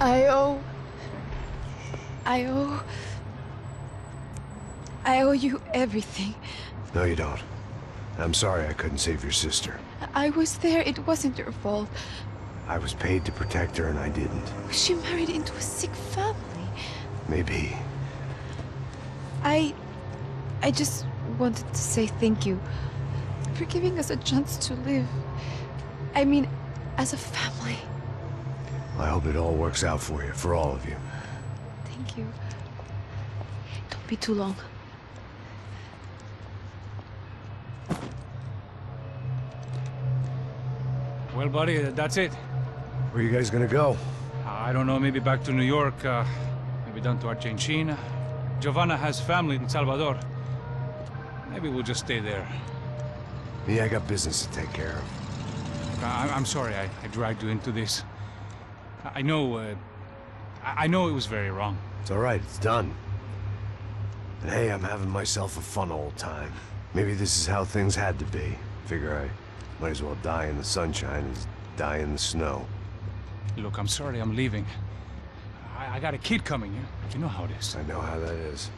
I owe... I owe you everything. No, you don't. I'm sorry I couldn't save your sister. I was there. It wasn't your fault. I was paid to protect her and I didn't. She married into a sick family. Maybe. I just wanted to say thank you for giving us a chance to live. I mean, as a family. I hope it all works out for you, for all of you. Thank you. Don't be too long. Well, buddy, that's it. Where are you guys gonna go? I don't know, maybe back to New York, maybe down to Argentina. Giovanna has family in Salvador. Maybe we'll just stay there. Yeah, I got business to take care of. I'm sorry I dragged you into this. I know it was very wrong. It's all right, it's done. And hey, I'm having myself a fun old time. Maybe this is how things had to be. Figure I might as well die in the sunshine as die in the snow. Look, I'm sorry I'm leaving. I got a kid coming, you know how it is. I know how that is.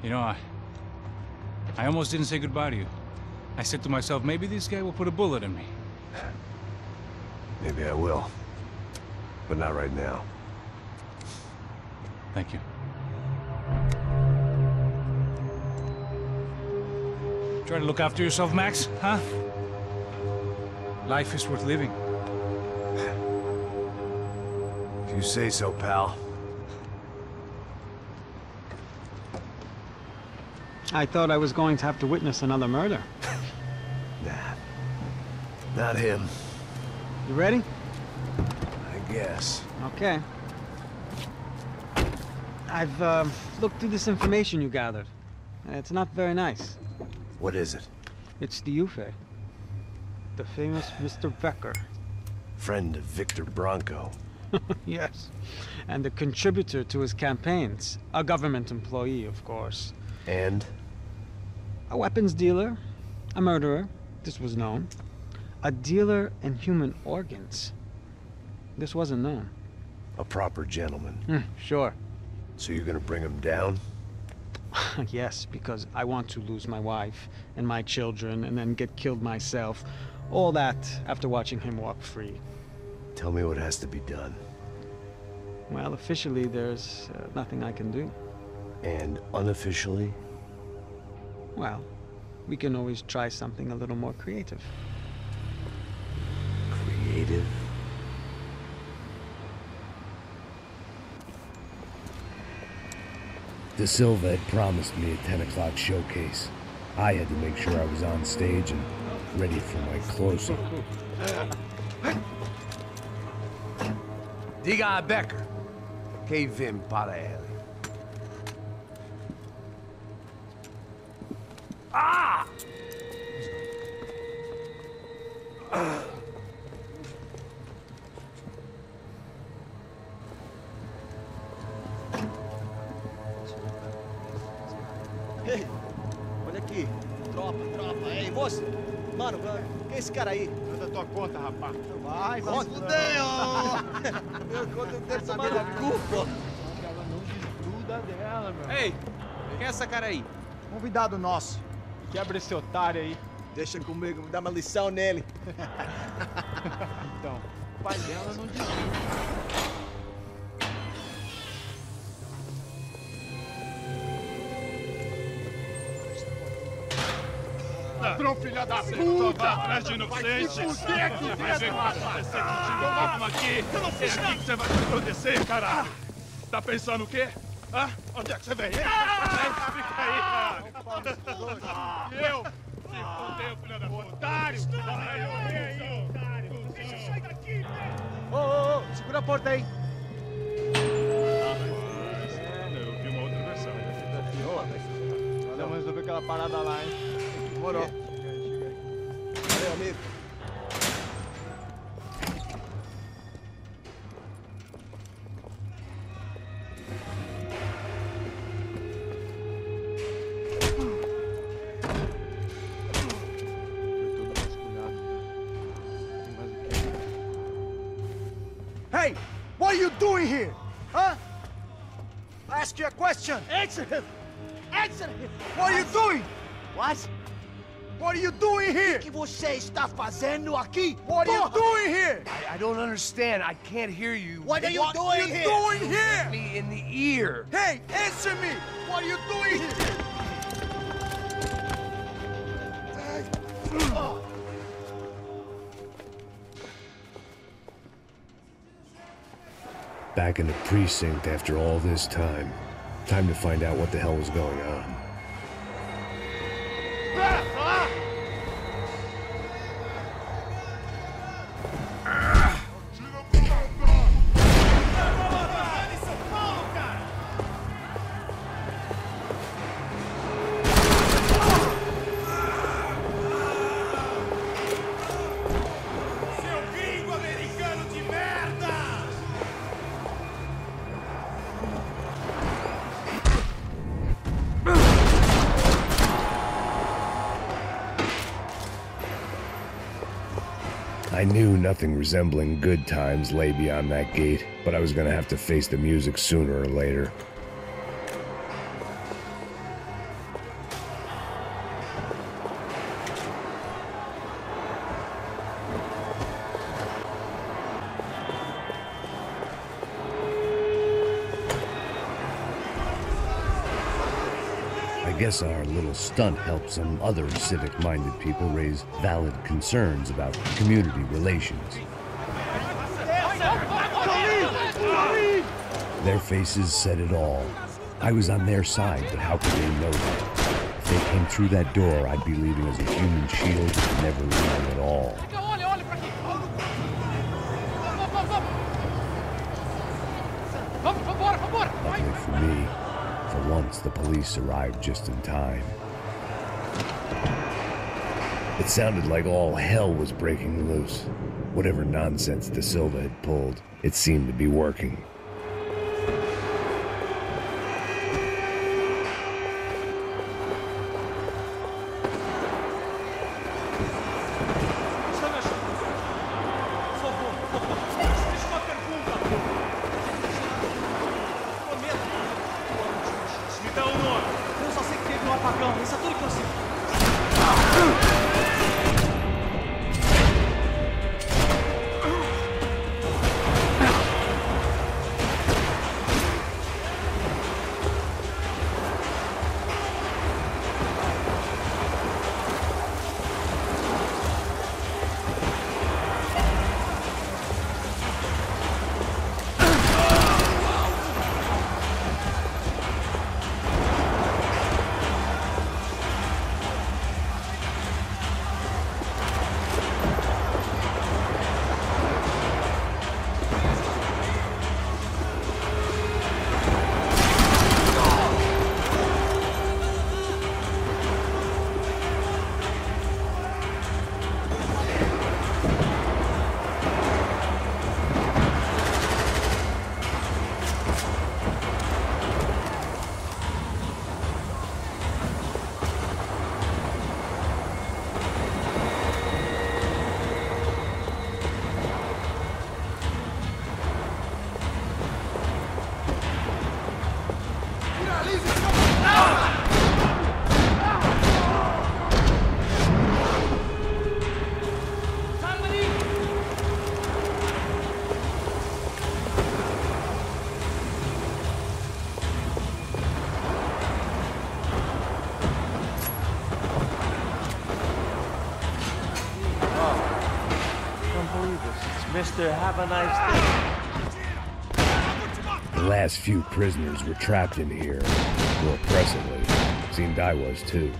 You know, I almost didn't say goodbye to you. I said to myself, maybe this guy will put a bullet in me. Maybe I will. But not right now. Thank you. Try to look after yourself, Max, huh? Life is worth living. If you say so, pal. I thought I was going to have to witness another murder. Nah. Not him. You ready? I guess. Okay. I've looked through this information you gathered. It's not very nice. What is it? It's the Ufe. The famous Mr. Becker. Friend of Victor Bronco. Yes. And the contributor to his campaigns. A government employee, of course. And? A weapons dealer. A murderer. This was known. A dealer in human organs. This wasn't known. A proper gentleman. Sure. So you're gonna bring him down? Yes, because I want to lose my wife and my children and then get killed myself. All that after watching him walk free. Tell me what has to be done. Well, officially there's nothing I can do. And unofficially? Well, we can always try something a little more creative. Creative? De Silva had promised me a 10 o'clock showcase. I had to make sure I was on stage and ready for my close-up. Diga a Becker. Que vem para ele. Ah! Ei, olha aqui. Tropa. Ei, moço. Mano, quem é esse cara aí? Manda tua conta, rapaz. Vai se fuder, Meu conta deve tomar no cu, pô. Ela não desgruda dela, meu. Ei, quem é essa cara aí? Convidado nosso. Quebra esse otário aí. Deixa comigo, me dá uma lição nele. Então, o pai dela não desgruda. Ladrão, filha da puta! Vai atrás de inocente! Vai ver o que vai acontecer contigo! Vamos aqui! Eu não fiz nada! O que você vai acontecer, caralho? Tá pensando o quê? Hã? Onde é que você vem? Fica aí, cara! E eu? Se fodeu, filha da puta! Otário! Otário! Deixa eu sair daqui, velho! Ô, segura a porta aí! Eu vi uma outra versão. Vamos resolver aquela parada lá, hein? Demorou. Valeu, amigo. doing here? Huh? I ask you a question. Answer him. Answer him. What are you doing? What? What are you doing here? O que você está fazendo aqui? What are you doing here? I don't understand. I can't hear you. What are you doing here? What are you doing here? Hit me in the ear. Hey, answer me. What are you doing here? Back in the precinct after all this time. Time to find out what the hell was going on. I knew nothing resembling good times lay beyond that gate, but I was gonna have to face the music sooner or later. I guess our little stunt helped some other civic-minded people raise valid concerns about community relations. Their faces said it all. I was on their side, but how could they know that? If they came through that door, I'd be leaving as a human shield and never leaving at all. Luckily for me, for once, the police arrived just in time. It sounded like all hell was breaking loose. Whatever nonsense De Silva had pulled, it seemed to be working. Mister, have a nice day. The last few prisoners were trapped in here. More oppressively. Seemed I was too.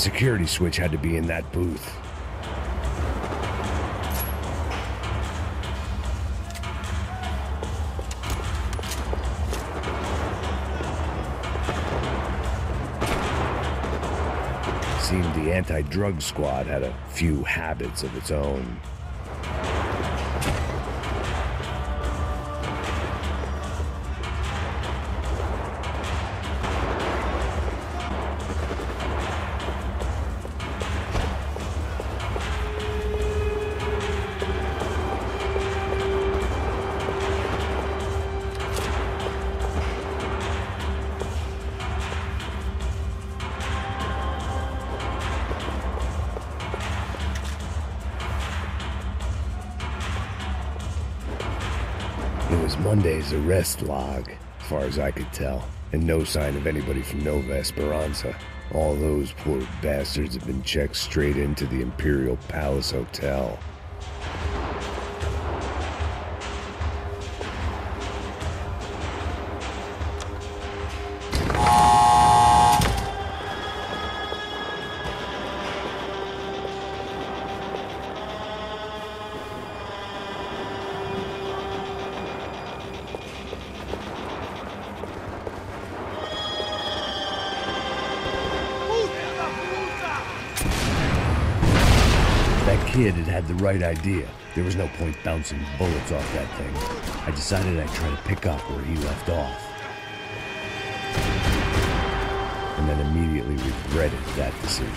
security switch had to be in that booth. Seemed the anti-drug squad had a few habits of its own. It was Monday's arrest log, as far as I could tell, and no sign of anybody from Nova Esperanza. All those poor bastards have been checked straight into the Imperial Palace Hotel. That kid had the right idea. There was no point bouncing bullets off that thing. I decided I'd try to pick up where he left off. And then immediately regretted that decision.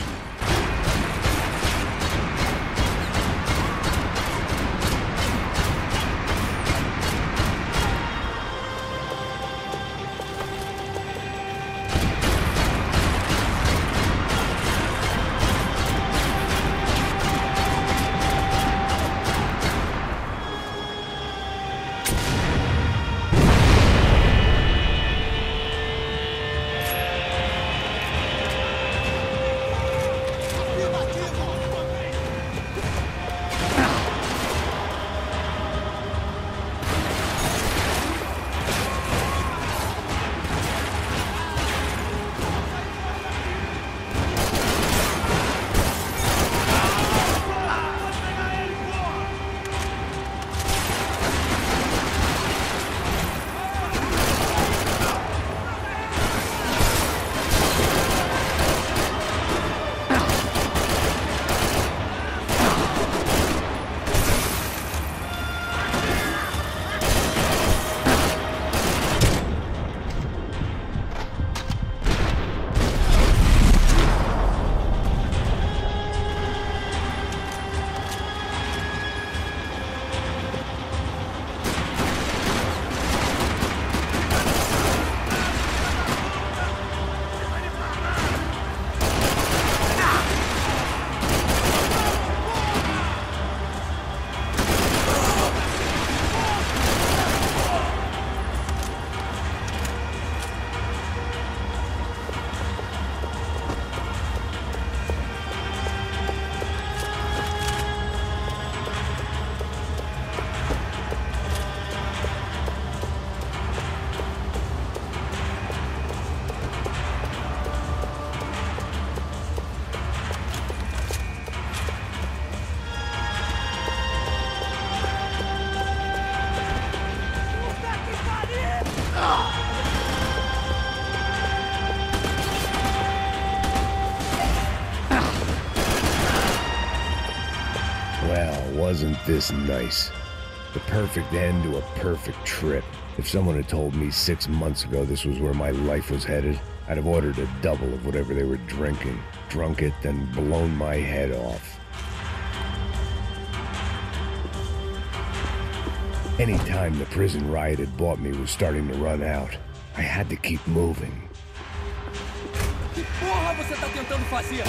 Well, wasn't this nice? The perfect end to a perfect trip. If someone had told me 6 months ago this was where my life was headed, I'd have ordered a double of whatever they were drinking, drunk it, then blown my head off. Any time the prison riot had bought me was starting to run out, I had to keep moving. Que porra você tá tentando fazer?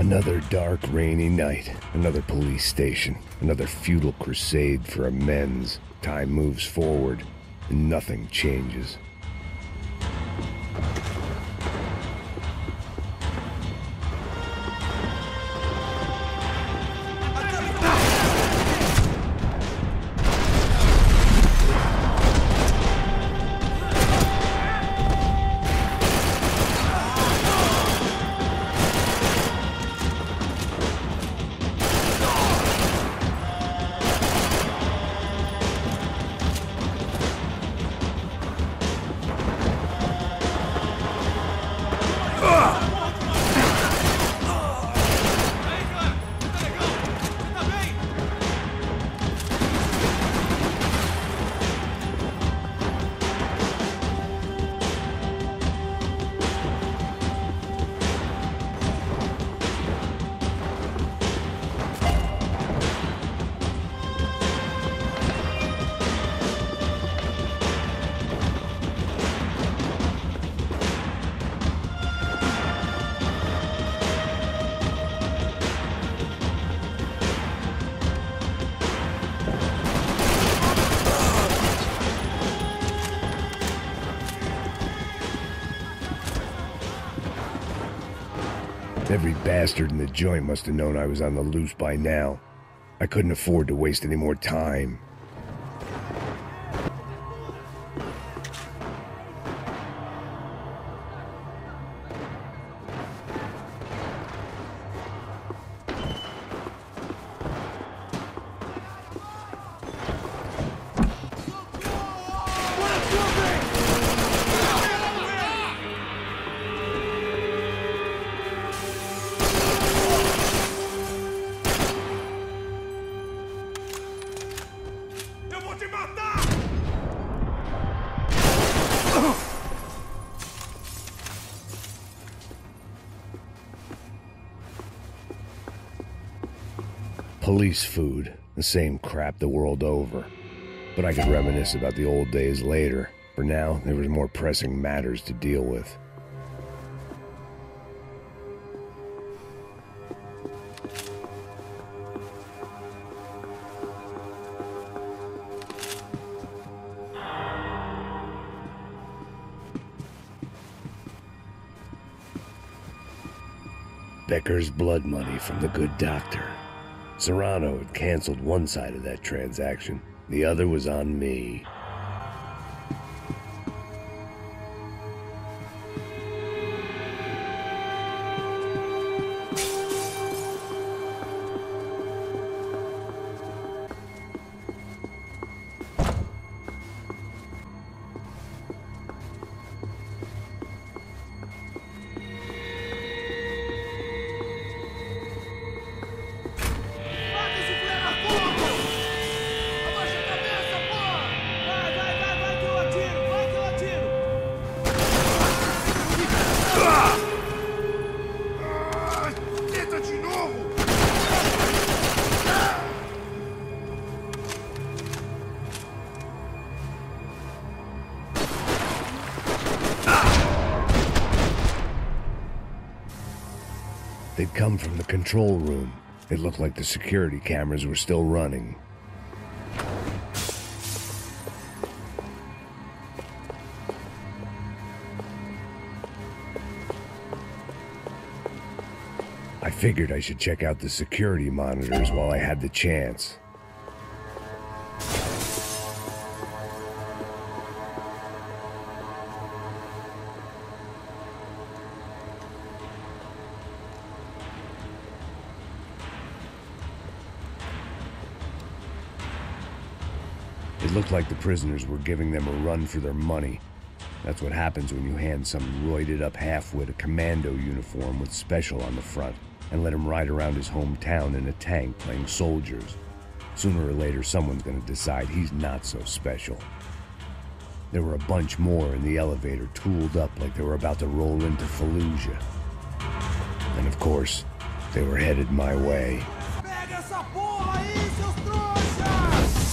Another dark, rainy night. Another police station. Another futile crusade for amends. Time moves forward, and nothing changes. Every bastard in the joint must have known I was on the loose by now. I couldn't afford to waste any more time. Police food, the same crap the world over. But I could reminisce about the old days later. For now, there was more pressing matters to deal with. Becker's blood money from the good doctor. Serrano had canceled one side of that transaction. The other was on me. They'd come from the control room. It looked like the security cameras were still running. I figured I should check out the security monitors while I had the chance. It looked like the prisoners were giving them a run for their money. That's what happens when you hand some roided-up halfwit a commando uniform with special on the front and let him ride around his hometown in a tank playing soldiers. Sooner or later, someone's gonna decide he's not so special. There were a bunch more in the elevator, tooled up like they were about to roll into Fallujah. And of course, they were headed my way. Pega essa porra aí, seus trouxas!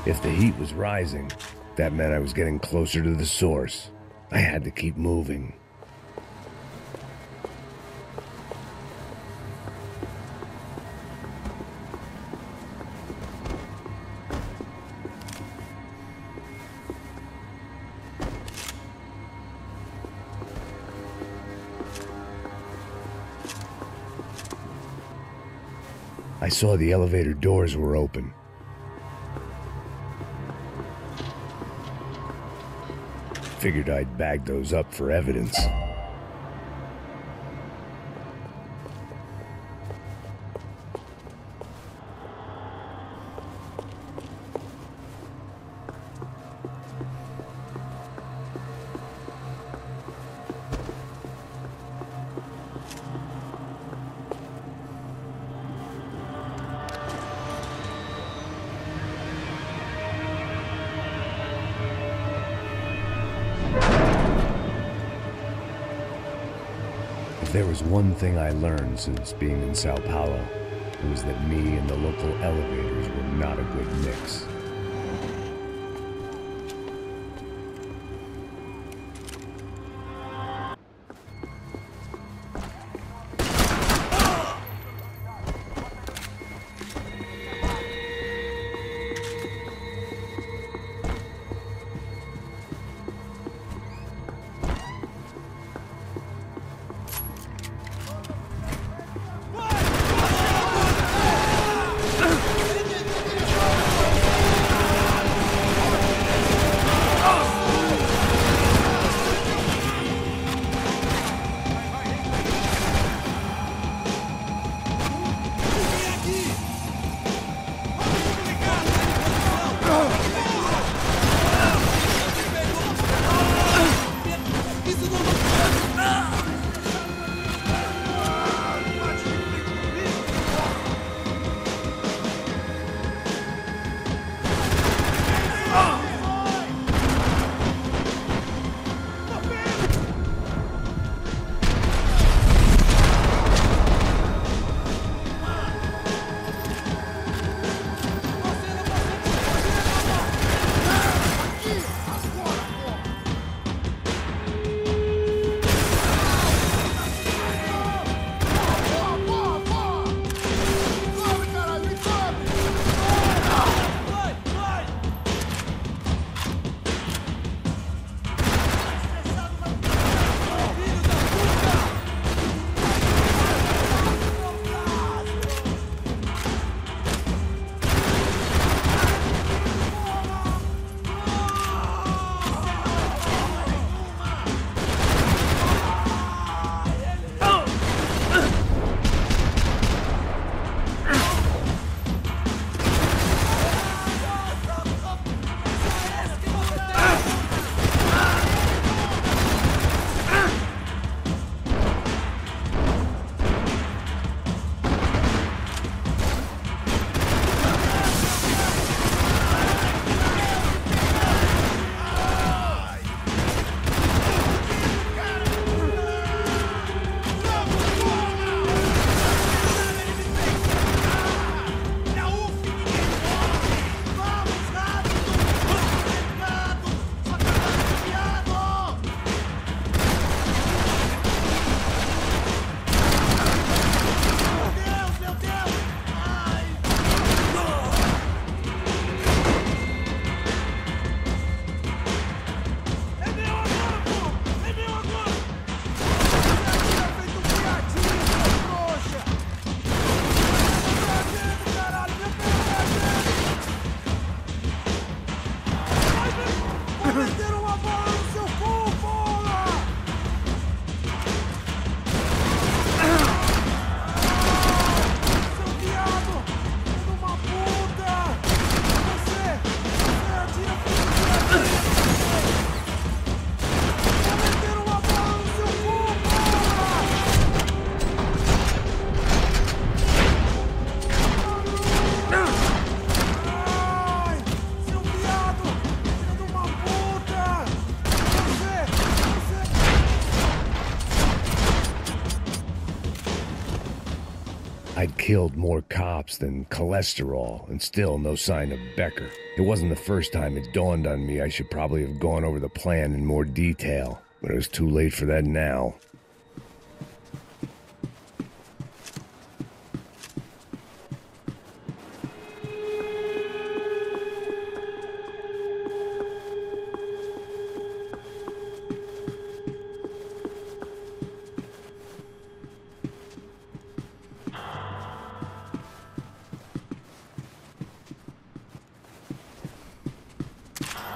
If the heat was rising, that meant I was getting closer to the source. I had to keep moving. I saw the elevator doors were open. Figured I'd bag those up for evidence. If there was one thing I learned since being in Sao Paulo, it was that me and the local elevators were not a good mix. I'd killed more cops than cholesterol, and still no sign of Becker. It wasn't the first time it dawned on me I should probably have gone over the plan in more detail, but it was too late for that now.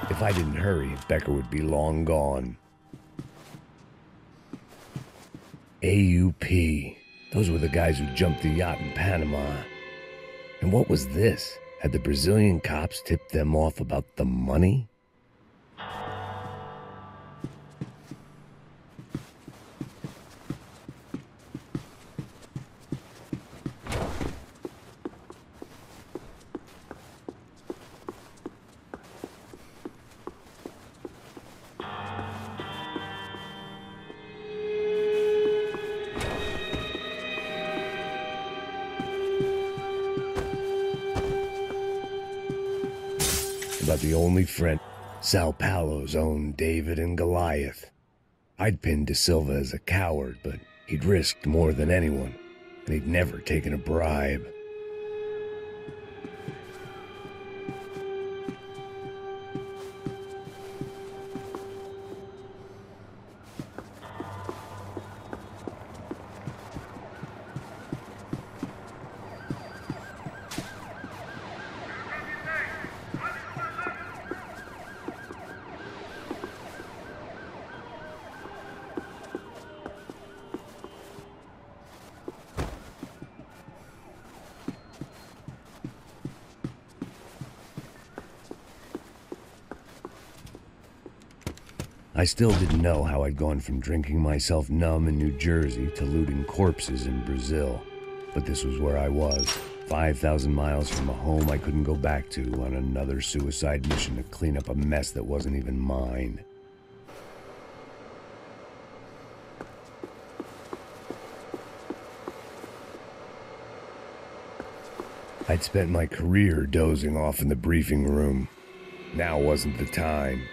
If I didn't hurry, Becker would be long gone. AUP. Those were the guys who jumped the yacht in Panama. And what was this? Had the Brazilian cops tipped them off about the money? About the only friend, Sao Paulo's own David and Goliath. I'd pinned De Silva as a coward, but he'd risked more than anyone, and he'd never taken a bribe. I still didn't know how I'd gone from drinking myself numb in New Jersey to looting corpses in Brazil. But this was where I was, 5,000 miles from a home I couldn't go back to, on another suicide mission to clean up a mess that wasn't even mine. I'd spent my career dozing off in the briefing room. Now wasn't the time.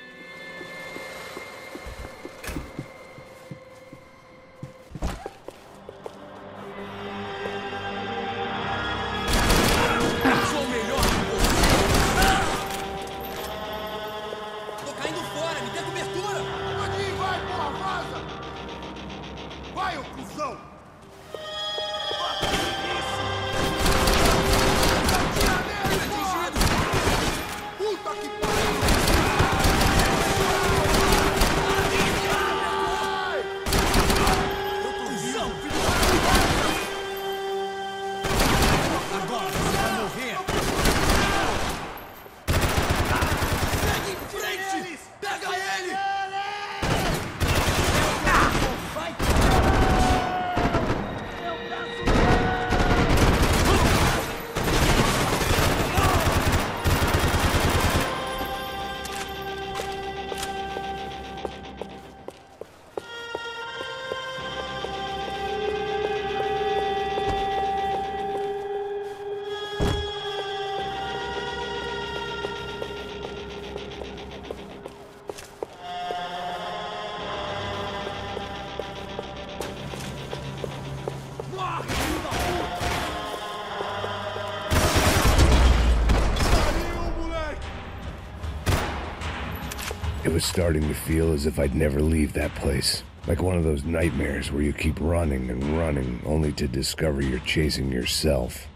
It was starting to feel as if I'd never leave that place. Like one of those nightmares where you keep running and running, only to discover you're chasing yourself.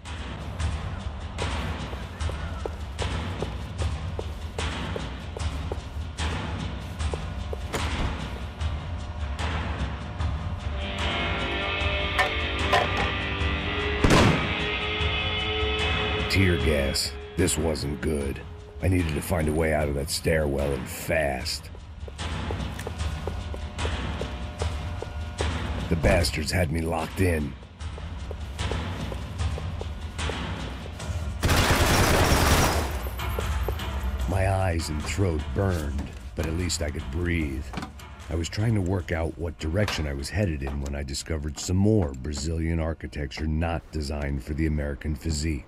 Tear gas. This wasn't good. I needed to find a way out of that stairwell, and fast. The bastards had me locked in. My eyes and throat burned, but at least I could breathe. I was trying to work out what direction I was headed in when I discovered some more Brazilian architecture not designed for the American physique.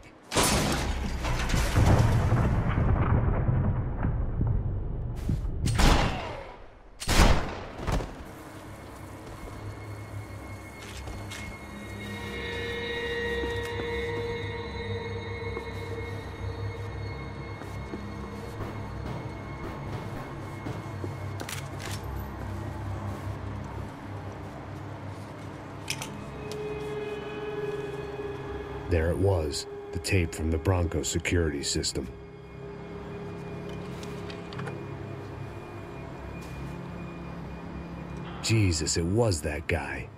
There it was, the tape from the Bronco security system. Jesus, it was that guy.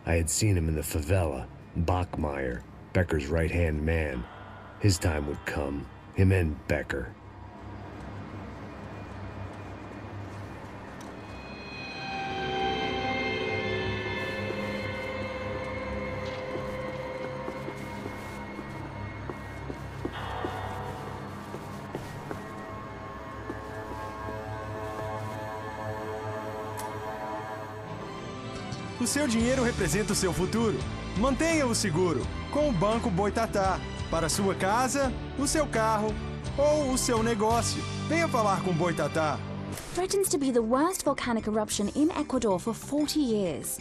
I had seen him in the favela, Bachmeyer, Becker's right-hand man. His time would come, him and Becker. O seu dinheiro representa o seu futuro. Mantenha-o seguro com o Banco Boitatá. Para sua casa, o seu carro ou o seu negócio. Venha falar com Boitatá. Threatens to be the worst volcanic eruption in Ecuador for 40 years.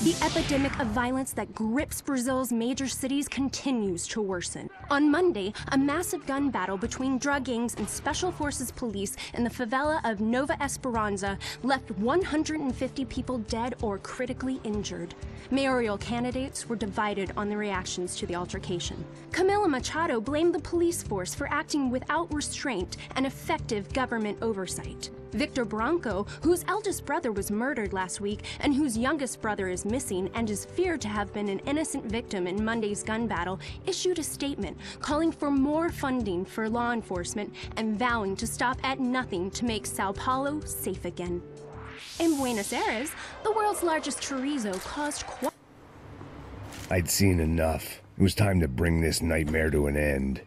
The epidemic of violence that grips Brazil's major cities continues to worsen. On Monday, a massive gun battle between drug gangs and special forces police in the favela of Nova Esperanza left 150 people dead or critically injured. Mayoral candidates were divided on the reactions to the altercation. Camila Machado blamed the police force for acting without restraint and effective government oversight. Victor Branco, whose eldest brother was murdered last week and whose youngest brother is missing and is feared to have been an innocent victim in Monday's gun battle, issued a statement calling for more funding for law enforcement and vowing to stop at nothing to make Sao Paulo safe again. In Buenos Aires, the world's largest chorizo caused I'd seen enough. It was time to bring this nightmare to an end.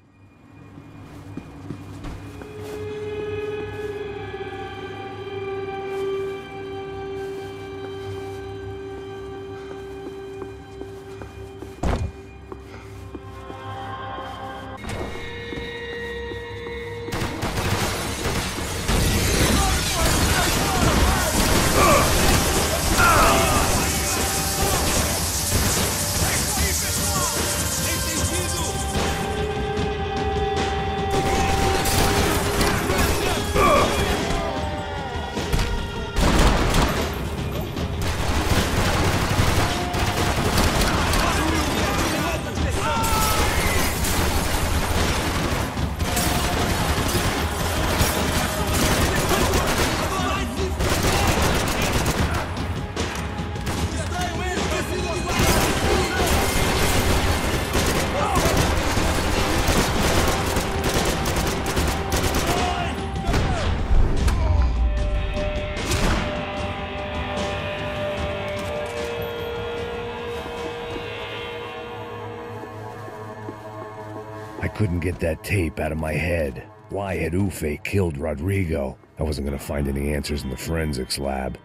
I couldn't get that tape out of my head. Why had Ufe killed Rodrigo? I wasn't gonna find any answers in the forensics lab.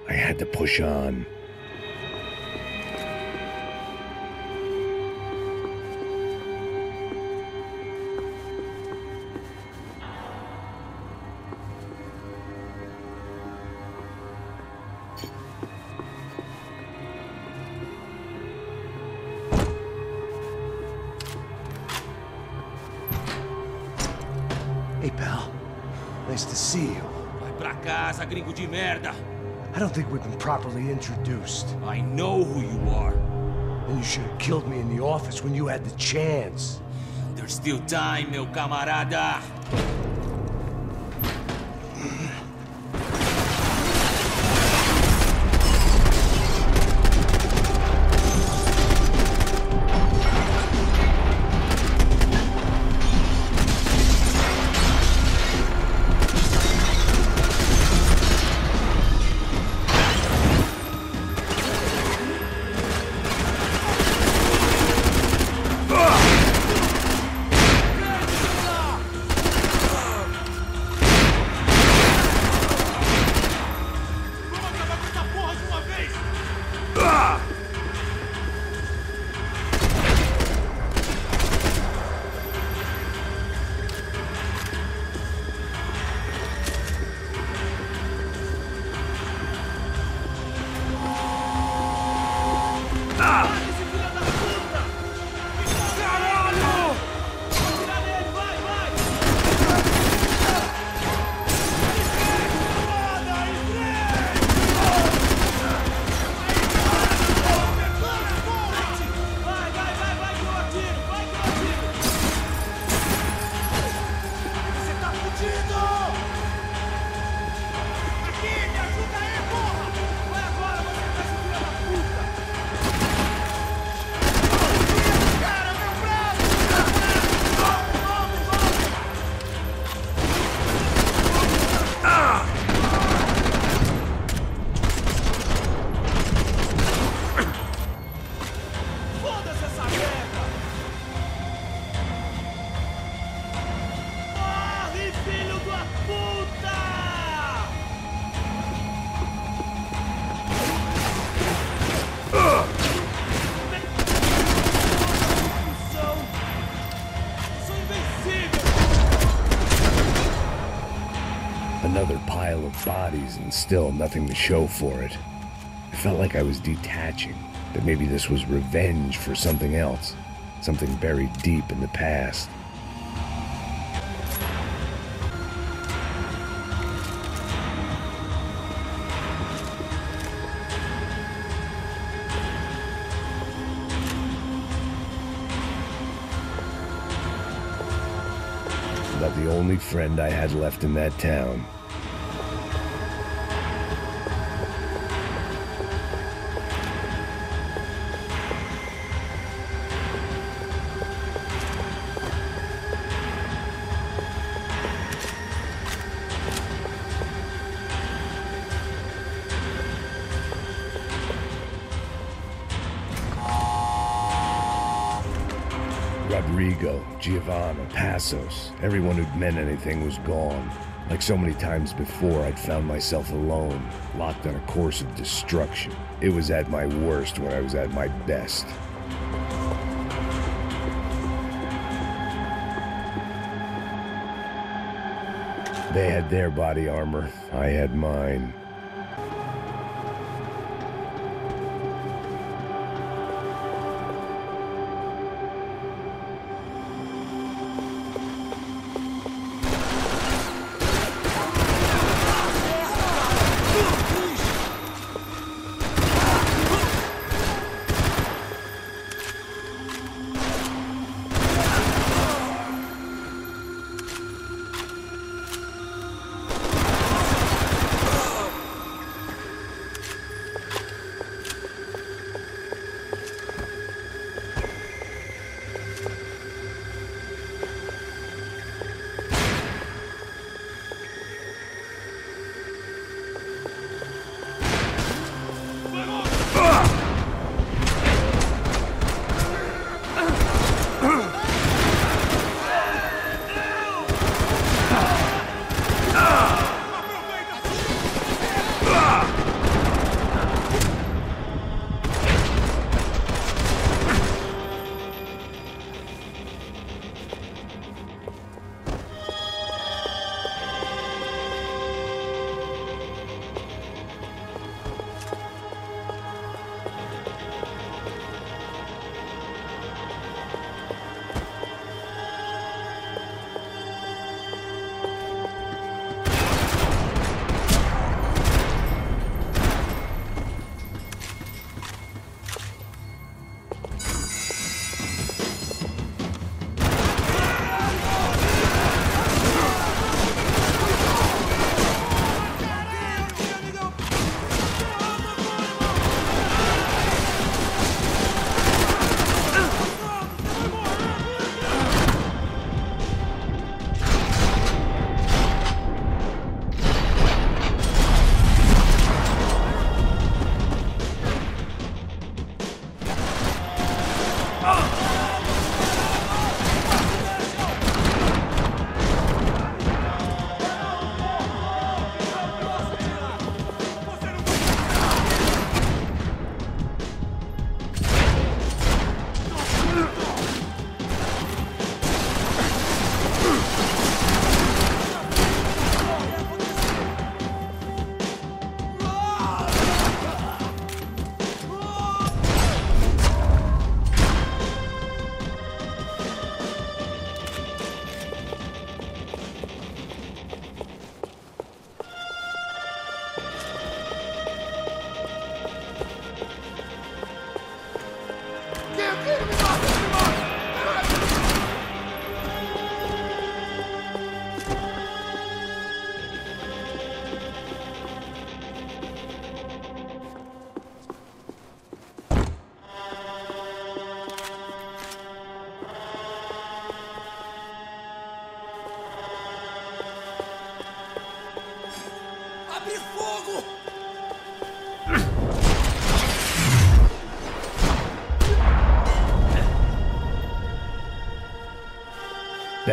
I had to push on. Hey, pal. Nice to see you. Vai pra casa, gringo de merda. I don't think we've been properly introduced. I know who you are. Then you should have killed me in the office when you had the chance. There's still time, meu camarada. Another pile of bodies and still nothing to show for it. I felt like I was detaching, that maybe this was revenge for something else, something buried deep in the past. About the only friend I had left in that town. Rodrigo, Giovanna, Passos, everyone who'd meant anything was gone. Like so many times before, I'd found myself alone, locked on a course of destruction. It was at my worst when I was at my best. They had their body armor, I had mine.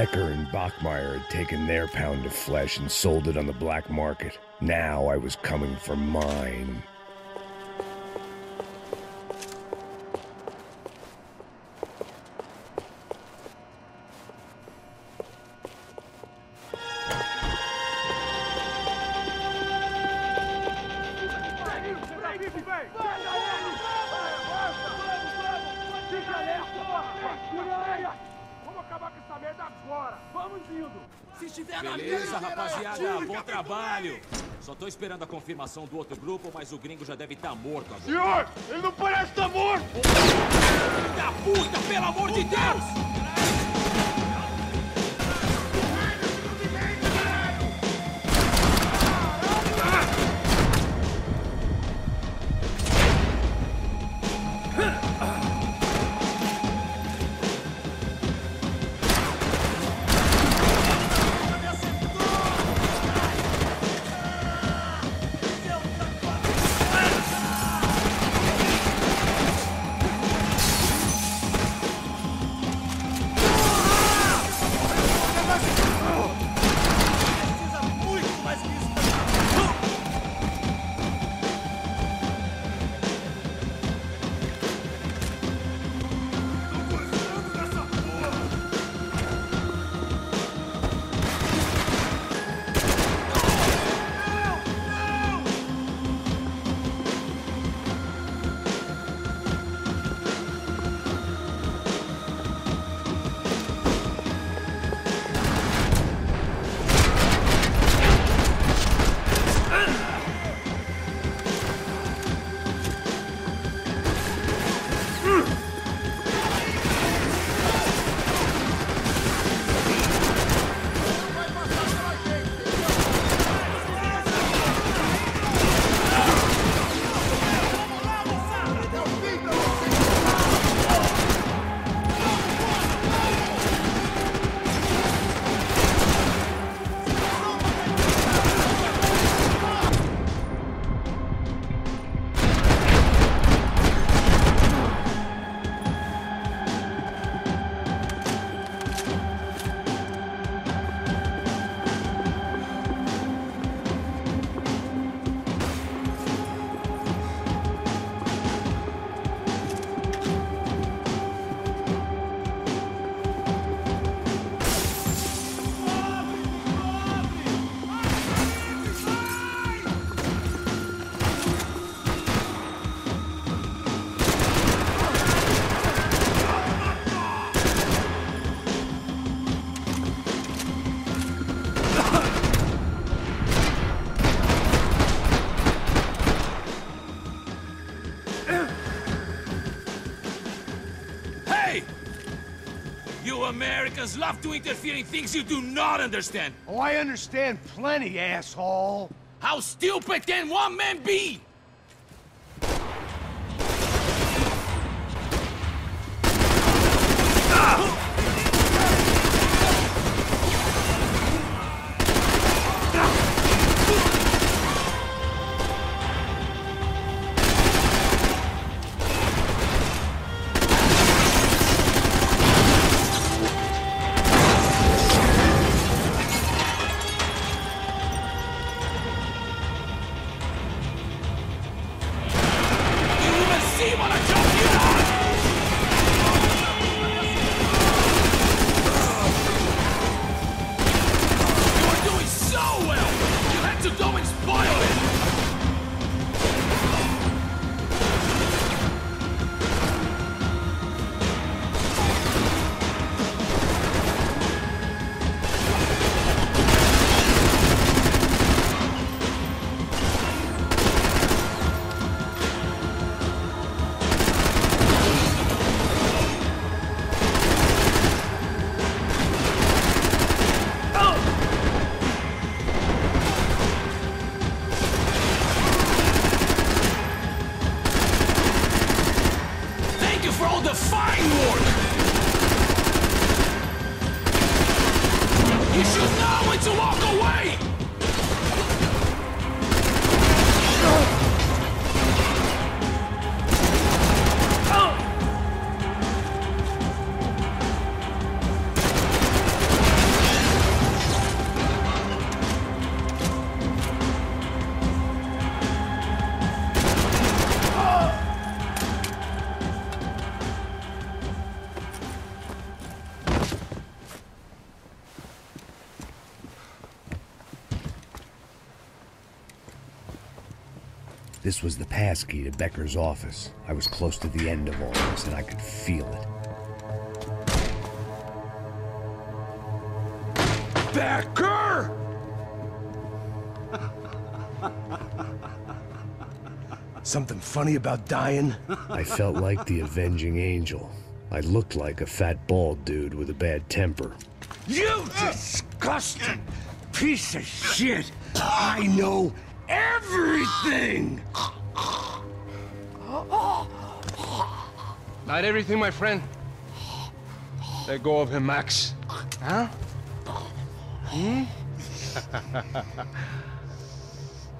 Becker and Bachmeyer had taken their pound of flesh and sold it on the black market. Now I was coming for mine. Beleza, rapaziada, bom trabalho. Só tô esperando a confirmação do outro grupo, mas o gringo já deve estar morto agora. Senhor, ele não parece estar morto! Filho da puta, pelo amor de Deus! Americans love to interfere in things you do not understand. Oh, I understand plenty, asshole. How stupid can one man be? This was the passkey to Becker's office. I was close to the end of all this, and I could feel it. Becker! Something funny about dying? I felt like the avenging angel. I looked like a fat bald dude with a bad temper. You disgusting piece of shit! I know everything! Not everything, my friend. Let go of him, Max. Huh? Hmm?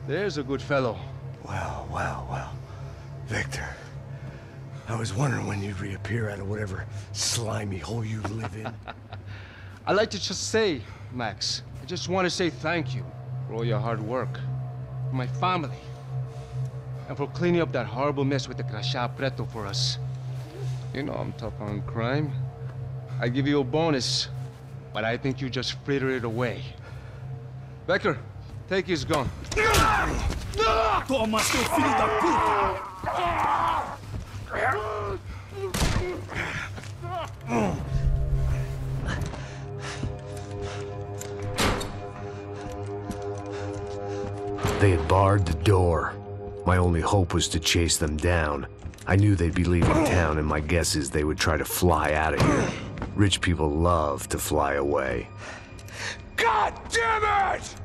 There's a good fellow. Well. Victor, I was wondering when you'd reappear out of whatever slimy hole you live in. I'd like to just say, Max, I just want to say thank you for all your hard work, for my family, and for cleaning up that horrible mess with the Crachá Preto for us. You know I'm tough on crime. I give you a bonus, but I think you just frittered it away. Becker, take his gun. Toma, seu filho da puta! They had barred the door. My only hope was to chase them down. I knew they'd be leaving town, and my guess is they would try to fly out of here. Rich people love to fly away. God damn it!